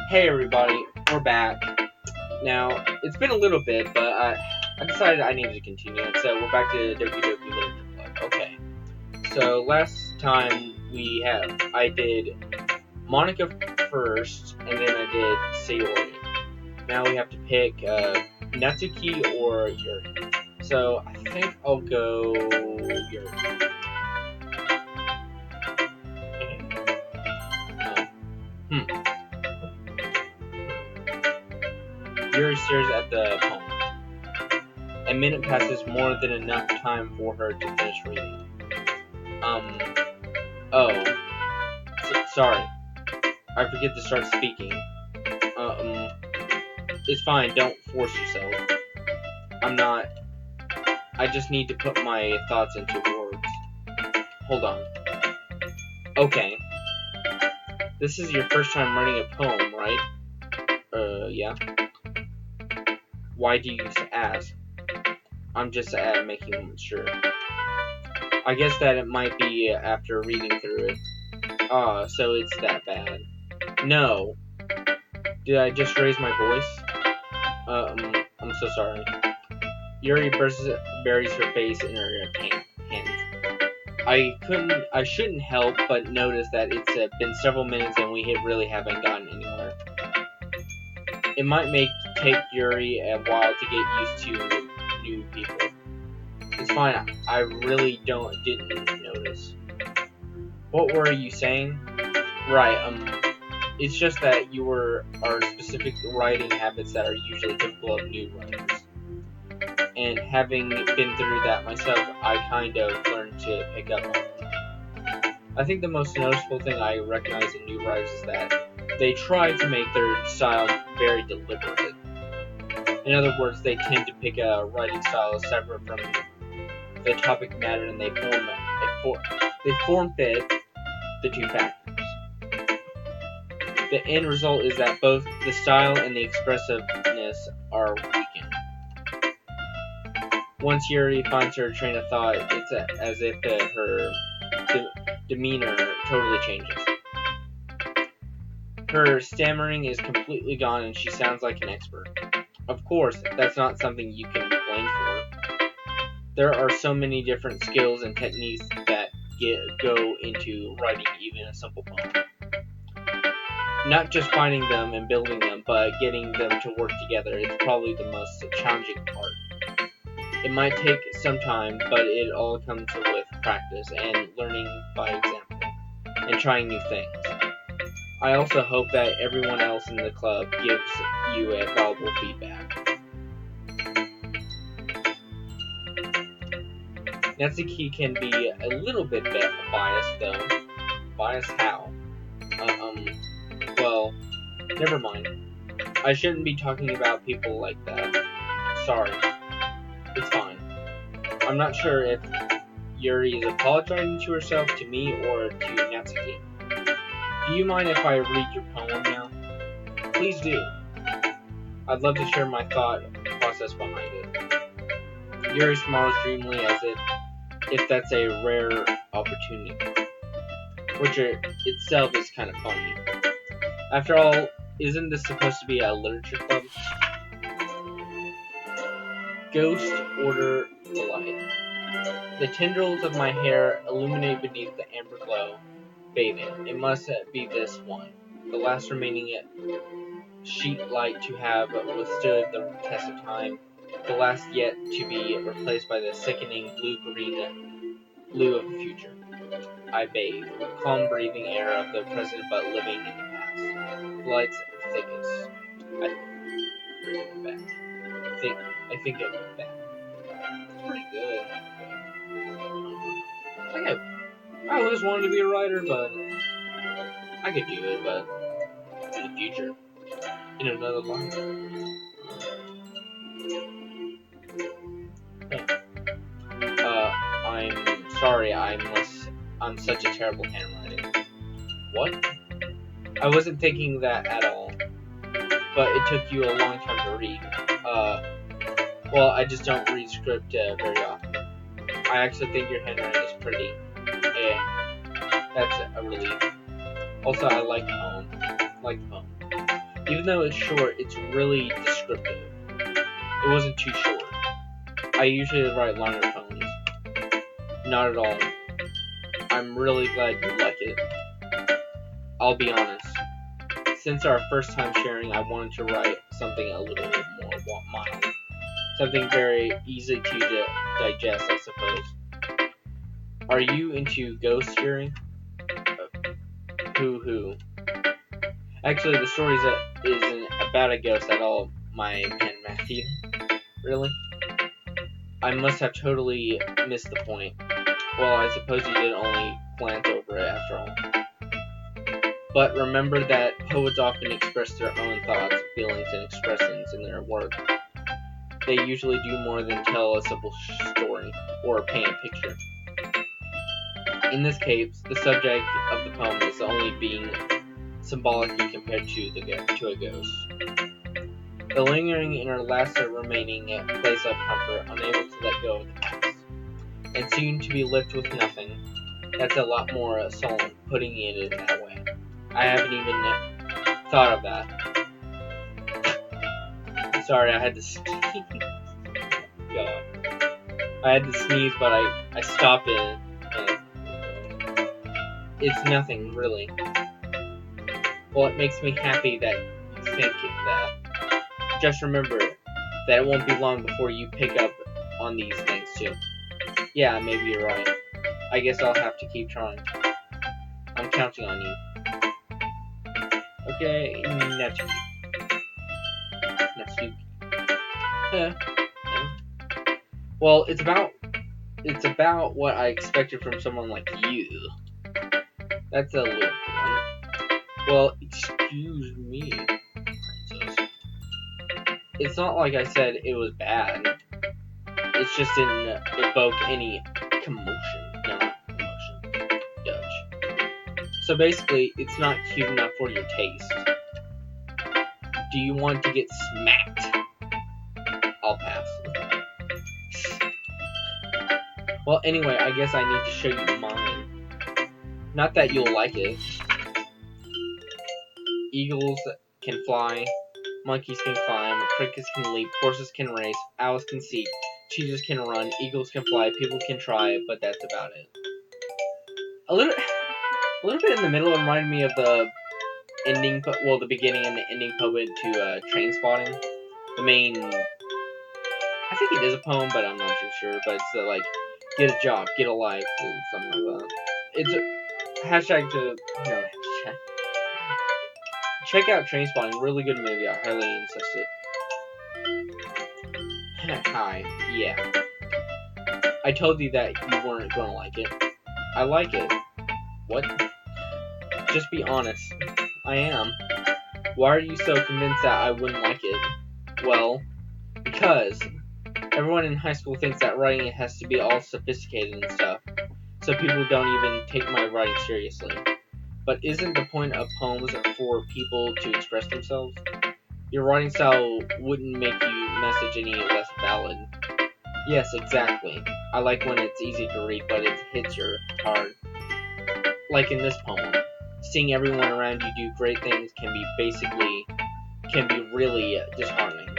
Hey everybody, we're back. Now, it's been a little bit, but I decided I needed to continue it, so we're back to Doki Doki Literature Club. Okay, so last time I did Monica first, and then I did Sayori. Now we have to pick Natsuki or Yuri. So I think I'll go Yuri. Yuri stares at the poem. A minute passes, more than enough time for her to finish reading. Sorry. I forget to start speaking. It's fine, don't force yourself. I just need to put my thoughts into words. Hold on. Okay. This is your first time writing a poem, right? Yeah. Why do you ask? I'm just making sure. I guess that it might be after reading through it. So it's that bad. No. Did I just raise my voice? I'm so sorry. Yuri buries her face in her hands. I shouldn't help but notice that it's been several minutes and we really haven't gotten anywhere. It might take Yuri a while to get used to new people. It's fine, I really didn't notice. What were you saying? Right, it's just that are specific writing habits that are usually typical of new writers. And having been through that myself, I kind of learned to pick up on it. I think the most noticeable thing I recognize in new writers is that they try to make their style very deliberate. In other words, they tend to pick a writing style separate from the topic matter, and they form fit the two factors. The end result is that both the style and the expressiveness are weakened. Once Yuri finds her train of thought, it's as if her demeanor totally changes. Her stammering is completely gone and she sounds like an expert. Of course, that's not something you can be blamed for. There are so many different skills and techniques that go into writing even a simple poem. Not just finding them and building them, but getting them to work together is probably the most challenging part. It might take some time, but it all comes with practice and learning by example, and trying new things. I also hope that everyone else in the club gives you a valuable feedback. Natsuki can be a little bit biased, though. Biased how? Well, never mind. I shouldn't be talking about people like that. Sorry. It's fine. I'm not sure if Yuri is apologizing to herself, to me, or to Natsuki. Do you mind if I read your poem now? Please do. I'd love to share my thought process behind it. Yuri smiles dreamily as if that's a rare opportunity, which itself is kind of funny. After all, isn't this supposed to be a literature club? Ghost order the light. The tendrils of my hair illuminate beneath the amber glow, bathing. It must be this one, the last remaining sheet light to have withstood the test of time, the last yet to be replaced by the sickening blue-green blue of the future. I bathe, calm breathing air of the present but living in the past. The light's thickest. I think it went back. It's pretty good. I always wanted to be a writer, but I could do it, but in the future. In another life. I'm sorry, I'm such a terrible handwriting. What? I wasn't thinking that at all. But it took you a long time to read. Well, I just don't read script very often. I actually think your handwriting is pretty. That's a relief. Also, I like the poem. Even though it's short, it's really descriptive. It wasn't too short. I usually write longer poems. Not at all. I'm really glad you like it. I'll be honest. Since our first time sharing, I wanted to write something a little bit more mild. Something very easy to digest, I suppose. Are you into ghost hearing? Hoo. Actually, the story isn't about a ghost at all, my pen Matthew. Really? I must have totally missed the point. Well, I suppose you did only glance over it after all. But remember that poets often express their own thoughts, feelings, and expressions in their work. They usually do more than tell a simple story or paint a picture. In this case, the subject of the poem is only being symbolically compared to a ghost. The lingering inner last remaining place of comfort, unable to let go of the past, and soon to be left with nothing. That's a lot more solemn, putting it in that way. I haven't even thought of that. Sorry, I had to sneeze. God. I had to sneeze, but I stopped it. It's nothing, really. Well, it makes me happy that you think that. Just remember that it won't be long before you pick up on these things, too. Yeah, maybe you're right. I guess I'll have to keep trying. I'm counting on you. Okay, Natsuki. Yeah. Well, it's about what I expected from someone like you. That's a little blunt. Well, excuse me, princess. It's not like I said it was bad. It just didn't evoke any commotion. No, emotion. Dutch. So basically, it's not cute enough for your taste. Do you want to get smacked? I'll pass. Well, anyway, I guess I need to show you mine. Not that you'll like it. Eagles can fly, monkeys can climb, crickets can leap, horses can race, owls can seek, cheetahs can run, eagles can fly, people can try, but that's about it. A little bit in the middle reminded me of the ending, the beginning and the ending poem to Trainspotting. The main, I think it is a poem, but I'm not too sure. But it's like, get a job, get a life, something like that. It's a hashtag to hashtag. Check out Trainspotting, really good movie. I highly insist it. Hi, yeah. I told you that you weren't gonna like it. I like it. What? Just be honest. I am. Why are you so convinced that I wouldn't like it? Well, because everyone in high school thinks that writing has to be all sophisticated and stuff, so people don't even take my writing seriously. But isn't the point of poems for people to express themselves? Your writing style wouldn't make your message any less valid. Yes, exactly. I like when it's easy to read, but it hits your hard. Like in this poem. Seeing everyone around you do great things can be really disheartening.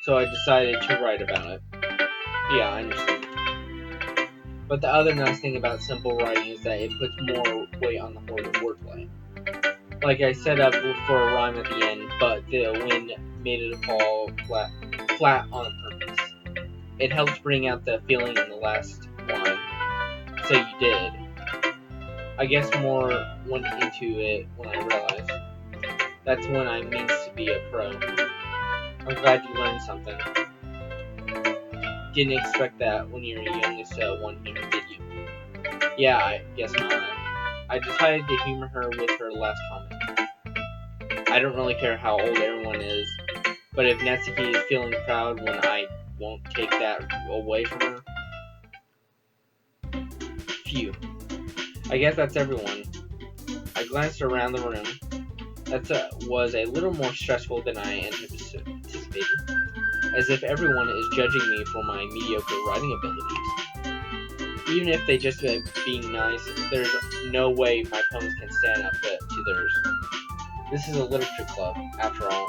So I decided to write about it. Yeah, I understand. But the other nice thing about simple writing is that it puts more weight on the wordplay. Like I set up for a rhyme at the end, but the wind made it fall flat on purpose. It helps bring out the feeling in the last line. So you did. I guess more went into it when I realized. That's when I means to be a pro. I'm glad you learned something. Didn't expect that when you're the youngest one here, did you? Yeah, I guess not. I decided to humor her with her last comment. I don't really care how old everyone is, but if Natsuki is feeling proud when I won't take that away from her. Phew. I guess that's everyone. I glanced around the room. That was a little more stressful than I anticipated. As if everyone is judging me for my mediocre writing abilities. Even if they just being nice, there's no way my poems can stand up to theirs. This is a literature club, after all.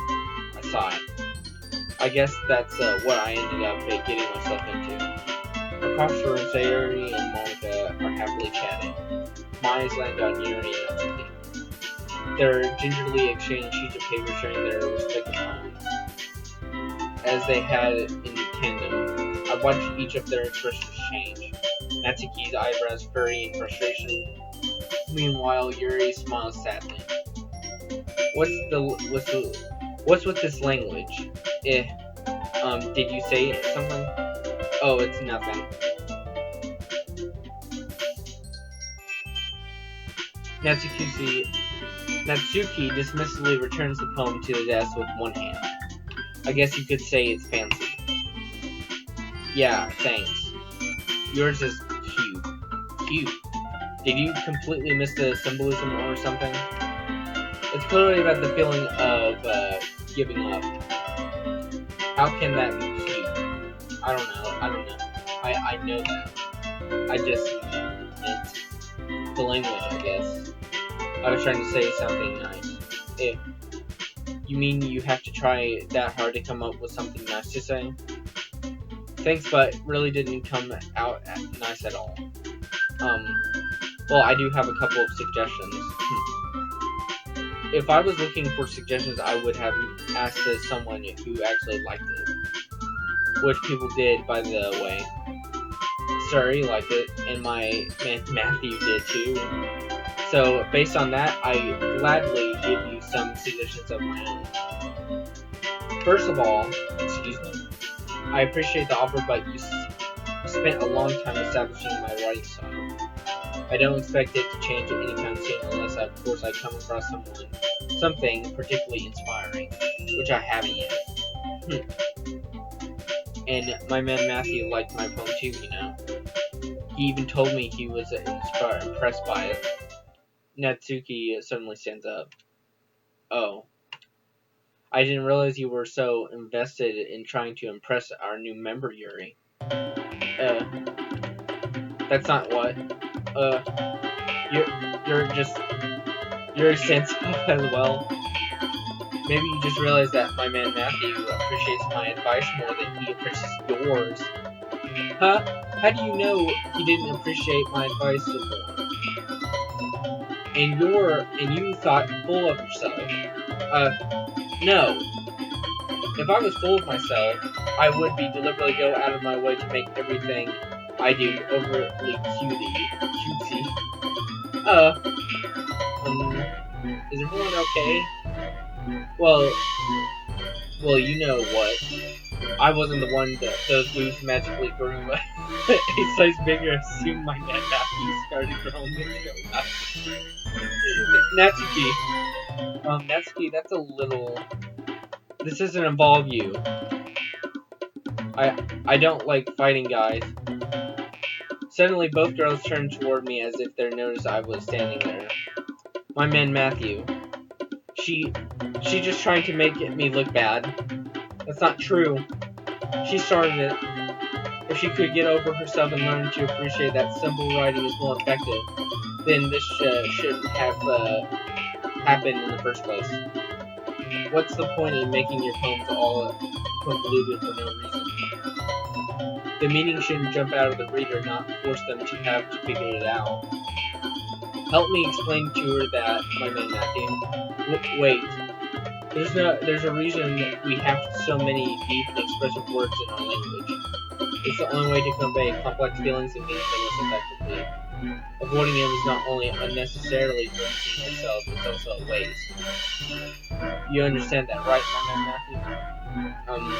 I sigh. I guess that's what I ended up getting myself into. Across the room, Sayuri and Monica are happily chatting. My eyes land on Yuri and Natsuki. They're gingerly exchanging sheets of paper sharing their respective poems. As they had in tandem, I watched each of their expressions change. Natsuki's eyebrows furry in frustration. Meanwhile, Yuri smiles sadly. What's with this language? Did you say something? Oh, it's nothing. Natsuki dismissively returns the poem to the desk with one hand. I guess you could say it's fancy. Yeah, thanks. Yours is cute. Cute. Did you completely miss the symbolism or something? It's clearly about the feeling of giving up. How can that be cute? I don't know. I know that. I just meant the language, I guess. I was trying to say something nice. If you mean you have to try that hard to come up with something nice to say? Thanks, but really didn't come out nice at all. Well, I do have a couple of suggestions. If I was looking for suggestions, I would have asked someone who actually liked it. Which people did, by the way. Suri liked it, and my man Matthew did too. So, based on that, I gladly give you some suggestions of my own. First of all, excuse me, I appreciate the offer, but you spent a long time establishing my writing style. I don't expect it to change anytime soon unless, of course, I come across something particularly inspiring, which I haven't yet. And my man Matthew liked my poem too, you know. He even told me he was impressed by it. Natsuki suddenly stands up. Oh. I didn't realize you were so invested in trying to impress our new member, Yuri. That's not what. Yuri stands up as well. Maybe you just realized that my man Matthew appreciates my advice more than he appreciates yours. Huh? How do you know he didn't appreciate my advice more? And you thought full of yourself. No. If I was full of myself, I would be deliberately go out of my way to make everything I do overtly cutesy. Is everyone okay? Well, you know what. I wasn't the one that those boobs magically grew a size bigger as soon my man Matthew started growing and showed up. Natsuki, that's a little... This doesn't involve you. I don't like fighting guys. Suddenly, both girls turned toward me as if they noticed I was standing there. My man Matthew. She just trying to make me look bad. That's not true. She started it. If she could get over herself and learn to appreciate that simple writing is more effective, then this shouldn't have happened in the first place. What's the point in making your poems all convoluted for no reason? The meaning shouldn't jump out of the reader, not force them to have to figure it out. Help me explain to her that, my man Matthew. Wait. There's a reason that we have so many deep and expressive words in our language. It's the only way to convey complex feelings and meanings most effectively. Avoiding them is not only unnecessarily limiting yourself, it's also a waste. You understand that, right, my man Matthew?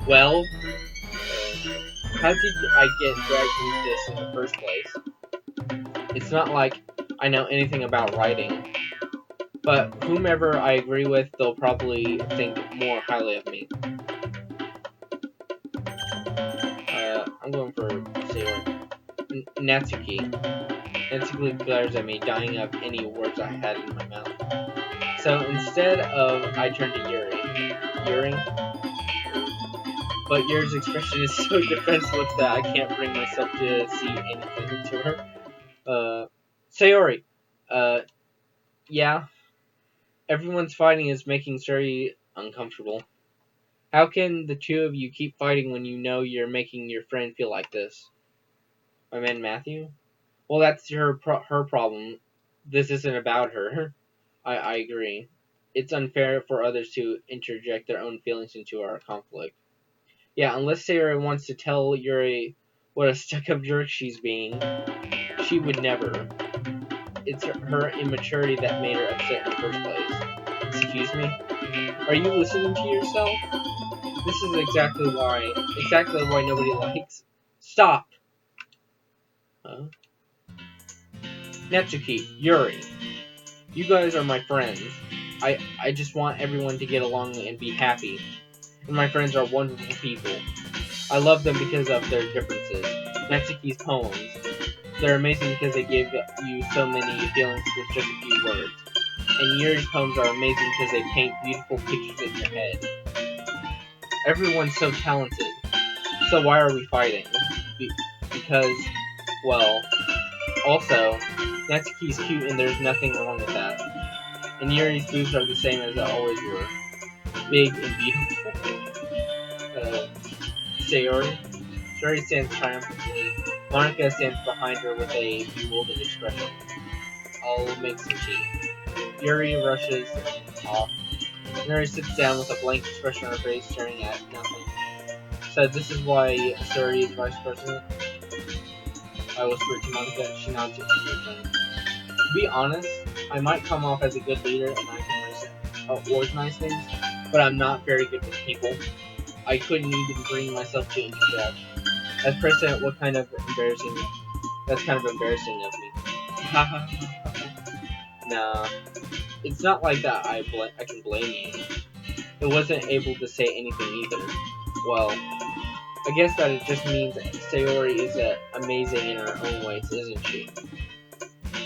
Well, how did I get dragged into this in the first place? It's not like I know anything about writing. But whomever I agree with, they'll probably think more highly of me. I'm going for Sayori. Natsuki. Natsuki glares at me, dying of any words I had in my mouth. So instead of, I turn to Yuri. But Yuri's expression is so defenseless that I can't bring myself to see anything to her. Sayori. Yeah? Everyone's fighting is making Suri uncomfortable. How can the two of you keep fighting when you know you're making your friend feel like this? My man Matthew? Well, that's her problem. This isn't about her. I agree. It's unfair for others to interject their own feelings into our conflict. Yeah, unless Sarah wants to tell Yuri what a stuck-up jerk she's being, she would never. It's her immaturity that made her upset in the first place. Excuse me? Are you listening to yourself? This is exactly why nobody likes. Stop! Huh? Natsuki, Yuri, you guys are my friends. I just want everyone to get along and be happy. And my friends are wonderful people. I love them because of their differences. Natsuki's poems, they're amazing because they give you so many feelings with just a few words. And Yuri's poems are amazing because they paint beautiful pictures in your head. Everyone's so talented. So why are we fighting? Because, well, also, Natsuki's cute and there's nothing wrong with that. And Yuri's boobs are the same as they always were. Big and beautiful. Sayori? Sayori stands triumphantly. Monica stands behind her with a bewildered expression. I'll make some tea. Yuri rushes off. Yuri sits down with a blank expression on her face, staring at nothing. So this is why Sayori is vice president? I whispered to Monica. She nods at me. To be honest, I might come off as a good leader and I can organize things, but I'm not very good with people. I couldn't even bring myself to interject. As president, that's kind of embarrassing of me. Nah, it's not like that I can blame you. It wasn't able to say anything either. Well, I guess that it just means Sayori is amazing in her own ways, isn't she?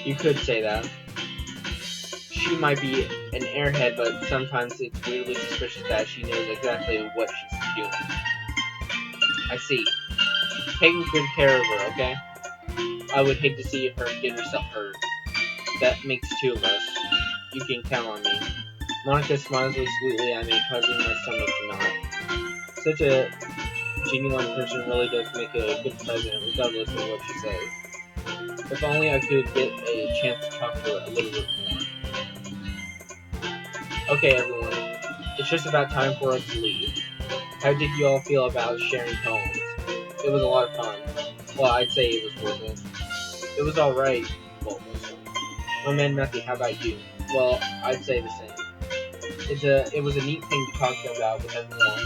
You could say that. She might be an airhead, but sometimes it's weirdly suspicious that she knows exactly what she's doing. I see. Taking good care of her, okay? I would hate to see her get herself hurt. That makes two of us. You can count on me. Monica smiles sweetly at me, causing my stomach to knot. Such a genuine person really does make a good president, regardless of what she says. If only I could get a chance to talk to her a little bit more. Okay, everyone. It's just about time for us to leave. How did you all feel about sharing poems? It was a lot of fun. Well, I'd say it was worth it. It was alright. Well, mostly. My man Matthew, how about you? Well, I'd say the same. It was a neat thing to talk about with everyone.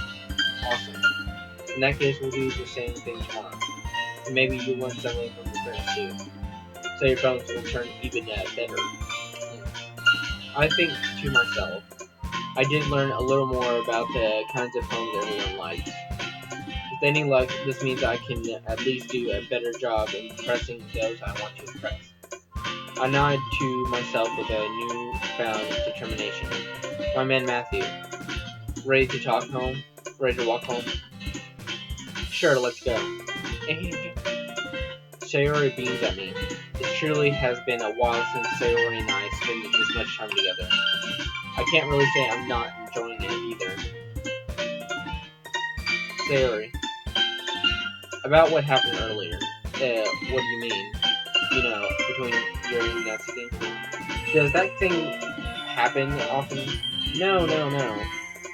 Awesome. In that case, we'll do the same thing tomorrow. And maybe you'll learn something from your friends too. So your poems will turn even better. I think to myself, I did learn a little more about the kinds of poems everyone likes. With any luck, this means I can at least do a better job impressing those I want to impress. I nodded to myself with a newfound determination. My man Matthew, ready to walk home? Sure, let's go. Sayori beams at me. It surely has been a while since Sayori and I spent this much time together. I can't really say I'm not enjoying it either. Sayori, about what happened earlier. What do you mean? You know, between Yuri and Natsuki? Does that thing happen often? No.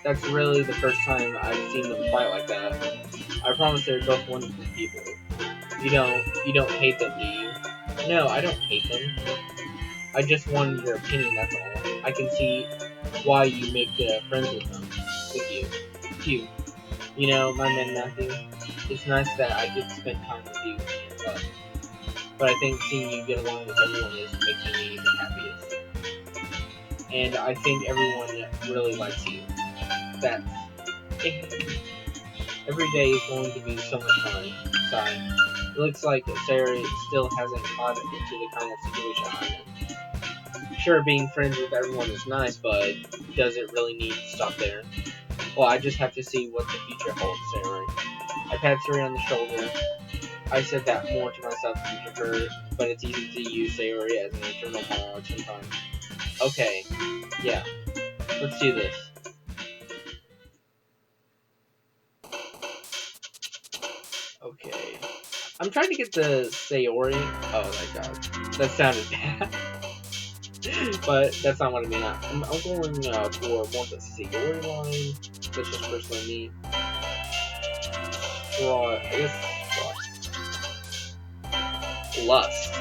That's really the first time I've seen them fight like that. I promise they're both wonderful people. You don't hate them, do you? No, I don't hate them. I just wanted your opinion, that's all. I can see why you make friends with you. Phew. You know, my man Matthew, it's nice that I get to spend time with you and your club. But I think seeing you get along with everyone is making me the happiest. And I think everyone really likes you. That's... Every day is going to be so much fun. Sigh. It looks like Sayori still hasn't caught into the kind of situation I'm in. Sure, being friends with everyone is nice, but does it really need to stop there? Well, I just have to see what the future holds, Sayori. I pat Sayori on the shoulder. I said that more to myself than to her, but it's easy to use Sayori as an internal monologue sometimes. Okay, yeah. Let's do this. Okay. I'm trying to get the Sayori. Oh my god. That sounded bad. But that's not what I mean. I'm going for more of the Sayori line. That's just personally me. I guess Lust.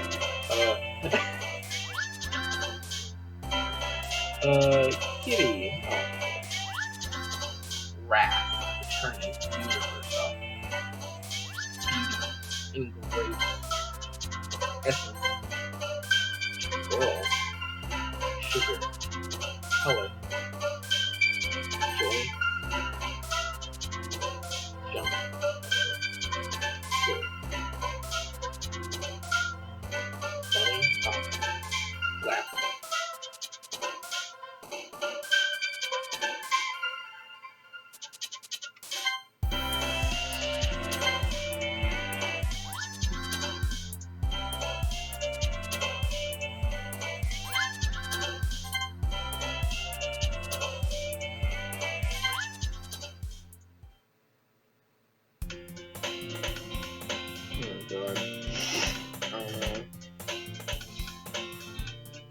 Kitty. Oh. Wrath. Returning universe. Engraved. Essence. Girl. Sugar. Color. Joy. Jump. Joy. Funny. Talk. Laugh.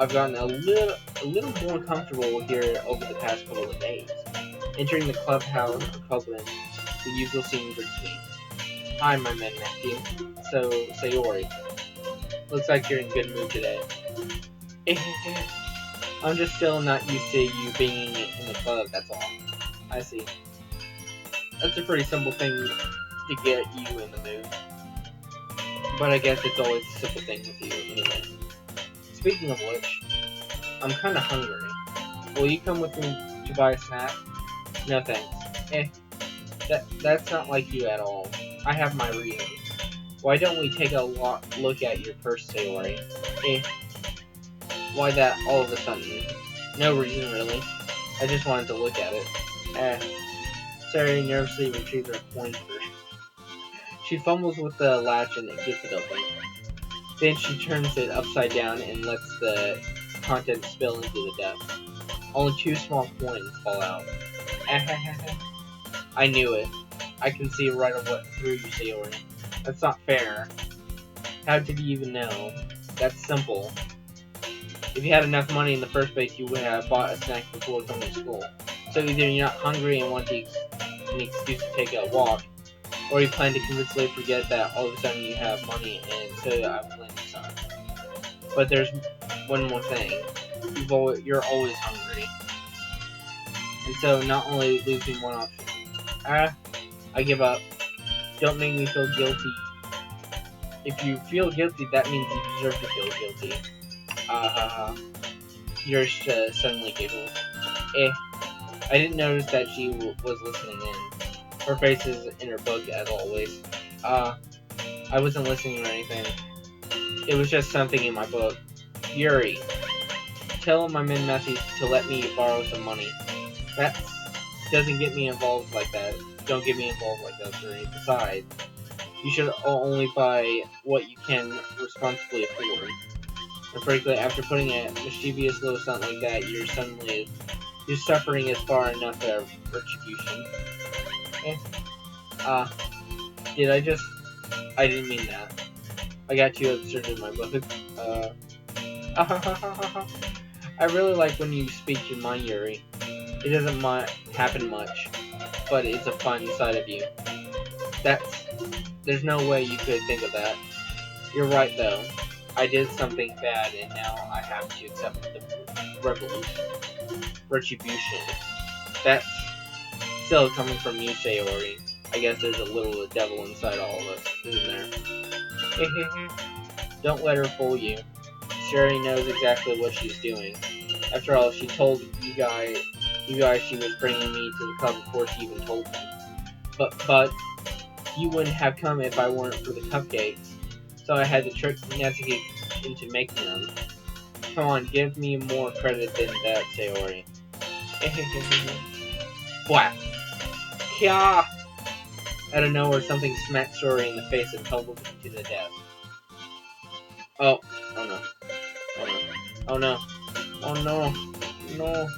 I've gotten a little more comfortable here over the past couple of days. Entering the clubhouse public, the usual scene greets me. Hi, my man Matthew. So, Sayori. Looks like you're in good mood today. I'm just still not used to you being in the club, that's all. I see. That's a pretty simple thing to get you in the mood. But I guess it's always a simple thing with you, anyway. Speaking of which, I'm kinda hungry. Will you come with me to buy a snack? No thanks. That's not like you at all. I have my reasons. Why don't we take a look at your purse, Sayori? Why that all of a sudden? No reason, really. I just wanted to look at it. Sayori nervously retrieves her coin purse. She fumbles with the latch and it gets it open. Then she turns it upside down and lets the contents spill into the dust. Only 2 small coins fall out. I knew it. I can see right through you, Sayori. That's not fair. How did you even know? That's simple. If you had enough money in the first place, you would have bought a snack before coming to school. So either you're not hungry and want an excuse to take a walk, or you plan to convincingly forget that all of a sudden you have money and so I will lend you some. But there's one more thing. You're always hungry. And so not only losing one option. I give up. Don't make me feel guilty. If you feel guilty, that means you deserve to feel guilty. You're suddenly giggled. I didn't notice that she was listening in. Her face is in her book, as always. I wasn't listening or anything. It was just something in my book. Yuri, tell my man Matthew to let me borrow some money. That doesn't get me involved like that. Don't get me involved like that, Yuri. Besides, you should only buy what you can responsibly afford. And frankly, after putting a mischievous little stunt like that, your suffering is far enough of retribution. I didn't mean that. I got too absurd in my book. I really like when you speak your mind, Yuri. It doesn't happen much, but it's a fun side of you. There's no way you could think of that. You're right, though. I did something bad, and now I have to accept the retribution. That's still coming from you, Sayori. I guess there's a little devil inside all of us, isn't there? Don't let her fool you. Sayori knows exactly what she's doing. After all, she told you guys she was bringing me to the club before she even told me. But you wouldn't have come if I weren't for the cupcakes. So I had to trick Natsuki into making them. Come on, give me more credit than that, Sayori. Whack! Kya! Out of nowhere, something smacked Sayori in the face and tumbled him to the death. Oh no. Oh no. Oh no. Oh no. No.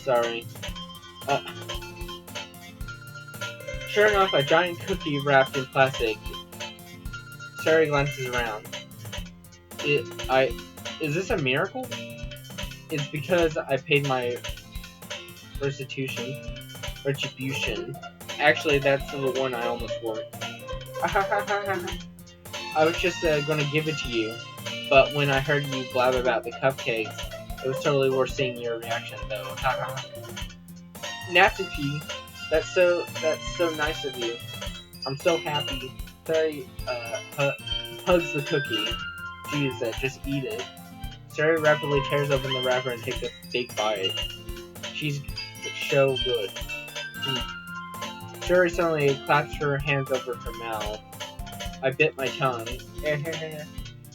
sorry. Sure enough, a giant cookie wrapped in plastic. Sari glances around. Is this a miracle? It's because I paid my retribution. Actually, that's the one I almost worked. I was just gonna give it to you, but when I heard you blab about the cupcakes, it was totally worth seeing your reaction, though. Natsuki, that's so nice of you. I'm so happy. Sari hugs the cookie. Jeez, just eat it. Sari rapidly tears open the wrapper and takes a big bite. She's so good. Sari suddenly claps her hands over her mouth. I bit my tongue.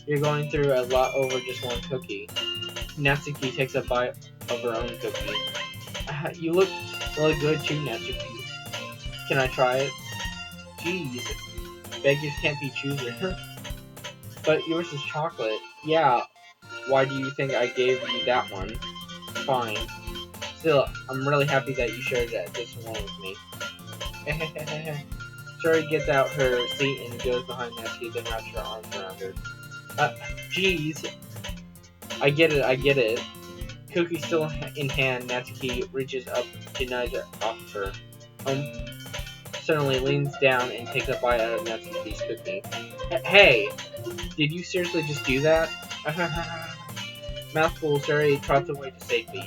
You're going through a lot over just one cookie. Natsuki takes a bite of her own cookie. You look really good too, Natsuki. Can I try it? Jeez, beggars can't be choosers. But yours is chocolate. Yeah, why do you think I gave you that one? Fine. Still, I'm really happy that you shared this one with me. Sari gets out her seat and goes behind Natsuki, then wraps her arms around her. Jeez. I get it. Cookie still in hand, Natsuki reaches up to nudge off of her. Suddenly leans down and takes a bite out of Natsuki's cookie. Hey! Did you seriously just do that? Mouthful, Sari trots away to safety.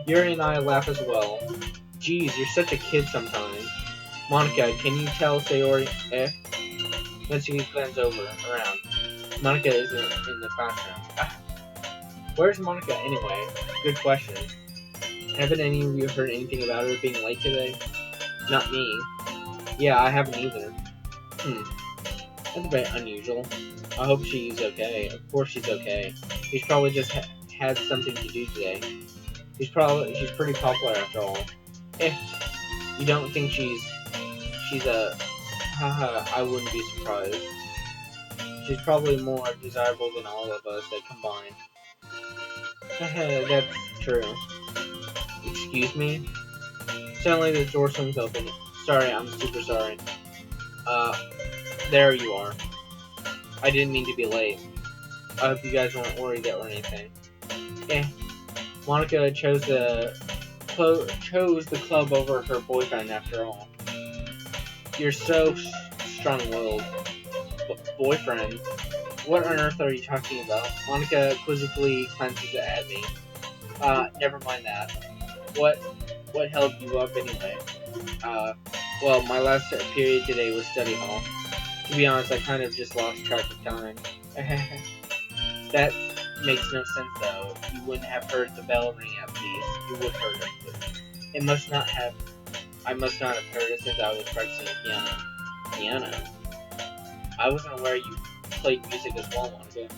Yuri and I laugh as well. Geez, you're such a kid sometimes. Monica, can you tell Sayori Natsuki glance around. Monica isn't in the classroom. Where's Monica anyway? Good question. Haven't any of you heard anything about her being late today? Not me. Yeah, I haven't either. That's a bit unusual. I hope she's okay. Of course she's okay. She's probably just had something to do today. She's pretty popular after all. You don't think she's a... Haha, I wouldn't be surprised. She's probably more desirable than all of us that combined. That's true. Excuse me? Suddenly the door swings open. Sorry, I'm super sorry. There you are. I didn't mean to be late. I hope you guys weren't worried or anything. Monica chose the club over her boyfriend after all. You're so strong-willed. Boyfriend? What on earth are you talking about? Monica quizzically glances at me. Never mind that. What held you up anyway? Well, my last period today was study hall. To be honest, I kind of just lost track of time. That makes no sense though. You wouldn't have heard the bell ring at least. You would have heard it. I must not have heard it since I was practicing piano. Piano? I wasn't aware you played music as well, Monica.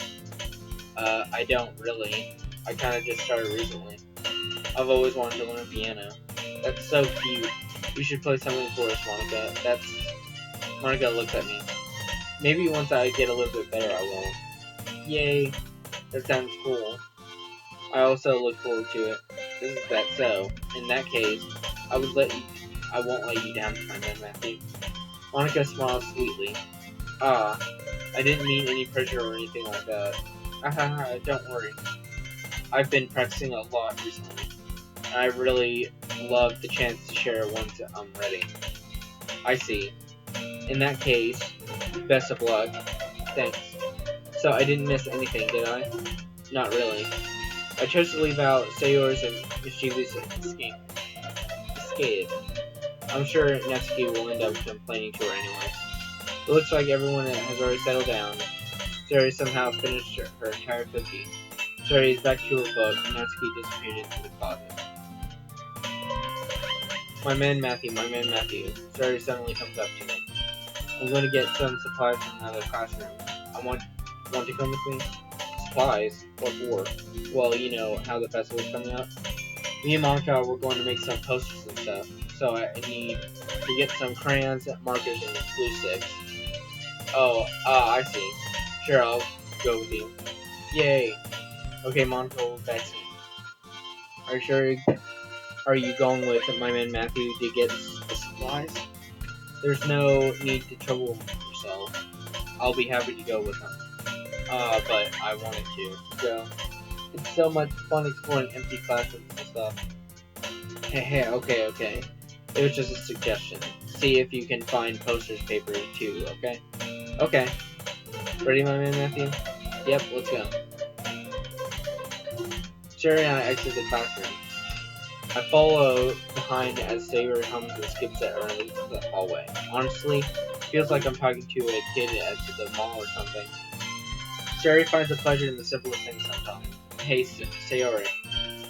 I don't really. I kind of just started recently. I've always wanted to learn piano. That's so cute. You should play something for us, Monica. Monica looks at me. Maybe once I get a little bit better, I will. Yay. That sounds cool. I also look forward to it. Is that so? In that case, I won't let you down, my man Matthew. Monica smiles sweetly. I didn't mean any pressure or anything like that. Don't worry. I've been practicing a lot recently. And I really love the chance to share once I'm ready. I see. In that case, best of luck. Thanks. So I didn't miss anything, did I? Not really. I chose to leave out Sayori's and mischievous escape. I'm sure Natsuki will end up complaining to her anyway. It looks like everyone has already settled down. Sari somehow finished her entire cookie. Sari is back to her book, and Natsuki disappeared into the closet. My man Matthew. Sari suddenly comes up to me. I'm going to get some supplies from another classroom. Want to come with me? Supplies? What for? Well, you know how the festival's coming up. Me and Monica were going to make some posters and stuff, so I need to get some crayons, markers, and glue sticks. Oh, I see. Sure, I'll go with you. Yay. Okay, Monica will back soon. Are you sure? Are you going with my man Matthew to get the supplies? There's no need to trouble yourself. I'll be happy to go with him. But I wanted to. So, it's so much fun exploring empty classrooms and stuff. Hey, okay. It was just a suggestion. See if you can find posters paper too, okay? Okay. Ready, my man Matthew? Yep, let's go. Sherry and I exit the classroom. I follow behind as Saber hums and skips it around the hallway. Honestly, feels like I'm talking to a kid at the mall or something. Sherry finds a pleasure in the simplest things sometimes. Hey, Sayori,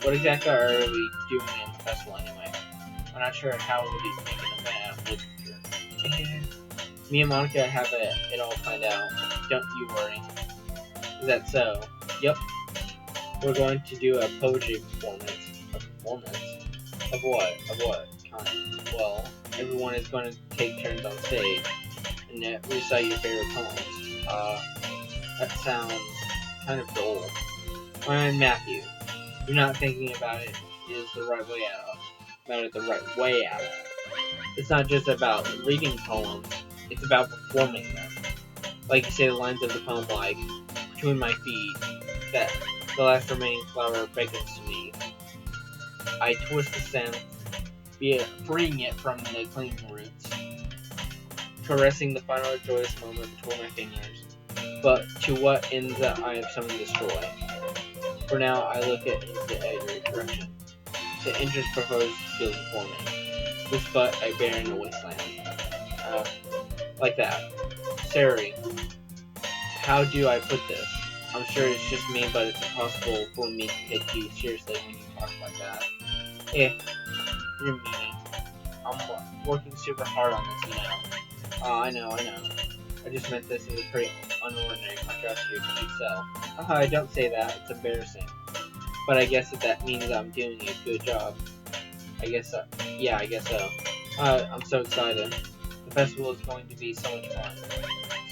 what exactly are we doing in the festival anyway? I'm not sure how we'll be making a event out of literature. Me and Monica have it all planned out. Don't you worry. Is that so? Yep. We're going to do a poetry performance. A performance? Of what? Of what kind? Well, everyone is going to take turns on stage and recite your favorite poems. That sounds kind of dull. My man Matthew, you're not thinking about it is the right way out. About it the right way out. It's not just about reading poems, it's about performing them. Like you say the lines of the poem like, between my feet, that the last remaining flower beckons to me. I twist the stem, freeing it from the clinging roots, caressing the final joyous moment between my fingers. But to what ends that I have something to destroy? For now, I look at every direction. The interest proposed feels informing. This but a barren wasteland. Like that. Sari, how do I put this? I'm sure it's just me, but it's impossible for me to take you seriously when you talk like that. You're mean. I'm working super hard on this, you know. I know. I just meant this as a pretty unordinary contrast to your cute self. Don't say that. It's embarrassing. But I guess that means I'm doing a good job. I guess so. Yeah, I guess so. I'm so excited. The festival is going to be so much fun.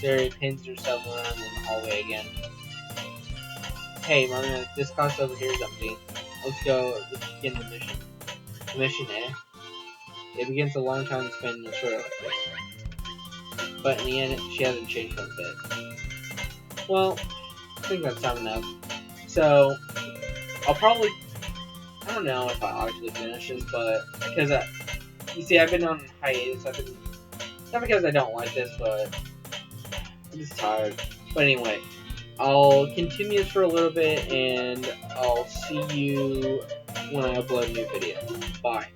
Sari pins herself around in the hallway again. Hey, Mama, this class over here is empty. Let's begin the mission. The mission, eh? It begins a long time spent in a story like this. But in the end, she hasn't changed one bit. Well, I think that's time enough. So, I'll probably, I don't know if I'll actually finish this, but, because, you see, I've been on hiatus, not because I don't like this, but I'm just tired. But anyway, I'll continue this for a little bit, and I'll see you when I upload a new video. Bye.